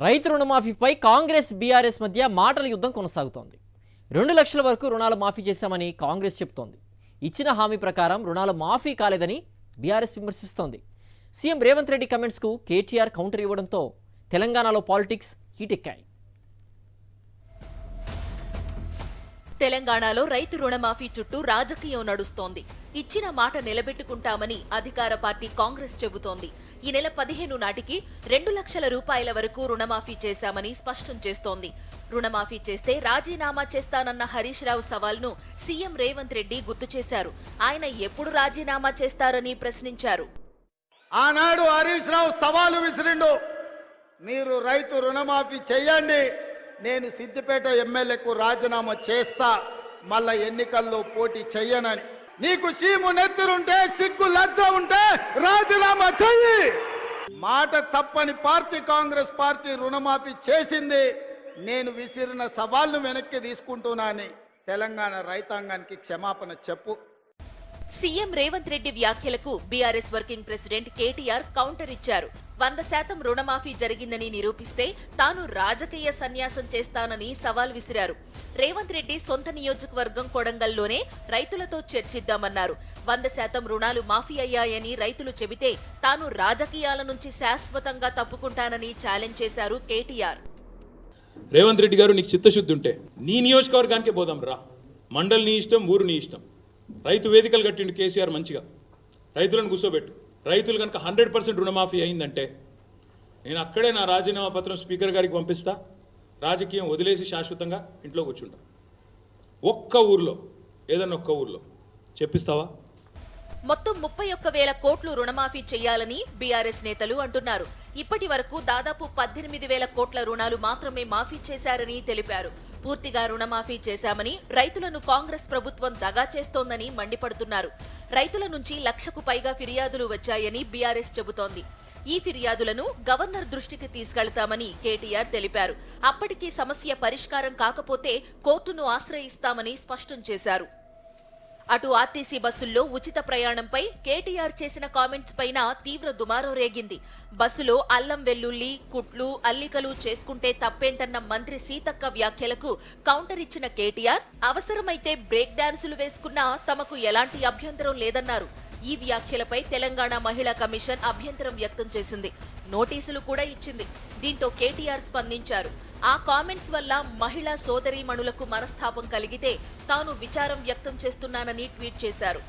రైతు రుణమాఫీపై కాంగ్రెస్ బీఆర్ఎస్ మధ్య మాటల యుద్ధం కొనసాగుతోంది. 2 లక్షల వరకు రుణాలు మాఫీ చేశామని కాంగ్రెస్ చెబుతోంది. ఇచ్చిన హామీ ప్రకారం రుణాలు మాఫీ కాలేదని బీఆర్ఎస్ విమర్శిస్తోంది. సీఎం రేవంత్ రెడ్డి కమెంట్స్కు కేటీఆర్ కౌంటర్ ఇవ్వడంతో తెలంగాణలో పాలిటిక్స్ హీటెక్కాయి. తెలంగాణలో రైతు రుణమాఫీ చుట్టూ రాజకీయం నడుస్తోంది. ఇచ్చిన మాట నిలబెట్టుకుంటామని అధికార పార్టీ కాంగ్రెస్ చెబుతోంది. ఈ నెల 15 నాటికి 2 లక్షల రూపాయల వరకు రుణమాఫీ చేశామని స్పష్టం చేస్తోంది. రుణమాఫీ చేస్తే రాజీనామా చేస్తానన్న హరీష్ రావు సవాల్ను సీఎం రేవంత్ రెడ్డి గుర్తు చేశారు. ఆయన ఎప్పుడు రాజీనామా చేస్తారని ప్రశ్నించారు. ఆనాడు హరీష్ రావు సవాలు విసిరిండు, మీరు రైతు రుణమాఫీ చేయండి, నేను సిద్దిపేట ఎమ్మెల్యేకు రాజీనామా చేస్తా, మళ్ళా ఎన్నికల్లో పోటీ చెయ్యనని. నీకు సీము నెత్తురుంటే, సిగ్గు లజ్జ ఉంటే రాజీనామా చెయ్యి. మాట తప్పని పార్టీ కాంగ్రెస్ పార్టీ రుణమాఫీ చేసింది. నేను విసిరిన సవాల్ను వెనక్కి తీసుకుంటున్నానని తెలంగాణ రైతాంగానికి క్షమాపణ చెప్పు. సీఎం రేవంత్ రెడ్డి వ్యాఖ్యలకు BRS working president KTR counter ఇచ్చారు. 100% రుణమాఫీ జరిగిందని నిరూపిస్తే తాను రాజకీయ సన్యాసం చేస్తానని సవాల్ విసిరారు. రేవంత్ రెడ్డి సొంత నియోజకవర్గం కొడంగల్లోనే రైతులతో చర్చిద్దామన్నారు. 100% రుణాలు మాఫీ అయ్యాయని రైతులు చెబితే తాను రాజకీయాల నుంచి శాశ్వతంగా తప్పుకుంటానని ఛాలెంజ్ చేశారు కేటీఆర్. రేవంత్ రెడ్డి గారు, నీకు చిత్తశుద్ధి ఉంటే నీ నియోజకవర్గానికే పోదాం రా. మండల్ నీ ఇష్టం, ఊరు నీ ఇష్టం. రైతు వేదికలు కట్టిండు కేసీఆర్, మంచిగా రైతులను కూర్చోబెట్టు. రైతులు కనుక 100% రుణమాఫీ అయిందంటే నేను అక్కడే నా రాజీనామా పత్రం స్పీకర్ గారికి పంపిస్తా, రాజకీయం వదిలేసి శాశ్వతంగా ఇంట్లో కూర్చుంటా. ఒక్క ఊర్లో, ఏదన్నా ఒక్క ఊర్లో చెప్పిస్తావా? మొత్తం 31,000 కోట్లు రుణమాఫీ చేయాలని బీఆర్ఎస్ నేతలు అంటున్నారు. ఇప్పటి వరకు దాదాపు 18,000 కోట్ల రుణాలు మాత్రమే మాఫీ చేశారని తెలిపారు. పూర్తిగా రుణమాఫీ చేశామని రైతులను కాంగ్రెస్ ప్రభుత్వం దగా చేస్తోందని మండిపడుతున్నారు. రైతుల నుంచి 1,00,000కు పైగా ఫిర్యాదులు వచ్చాయని బీఆర్ఎస్ చెబుతోంది. ఈ ఫిర్యాదులను గవర్నర్ దృష్టికి తీసుకెళ్తామని కేటీఆర్ తెలిపారు. అప్పటికీ సమస్య పరిష్కారం కాకపోతే కోర్టును ఆశ్రయిస్తామని స్పష్టం చేశారు. అటు ఆర్టీసీ బస్సుల్లో ఉచిత ప్రయాణంపై కేటీఆర్ చేసిన కామెంట్స్ పైన తీవ్ర దుమారం రేగింది. బస్సులో అల్లం వెల్లుల్లి, కుట్లు, అల్లికలు చేసుకుంటే తప్పేంటన్న మంత్రి సీతక్క వ్యాఖ్యలకు కౌంటర్ ఇచ్చిన కేటీఆర్ అవసరమైతే బ్రేక్ డాన్సులు వేసుకున్నా తమకు ఎలాంటి అభ్యంతరం లేదన్నారు. ఈ వ్యాఖ్యలపై తెలంగాణ మహిళా కమిషన్ అభ్యంతరం వ్యక్తం చేసింది. నోటీసులు కూడా ఇచ్చింది. దీంతో కేటీఆర్ స్పందించారు. ఆ కామెంట్స్ వల్ల మహిళా సోదరీమణులకు మనస్తాపం కలిగితే తాను విచారం వ్యక్తం చేస్తున్నానని ట్వీట్ చేశారు.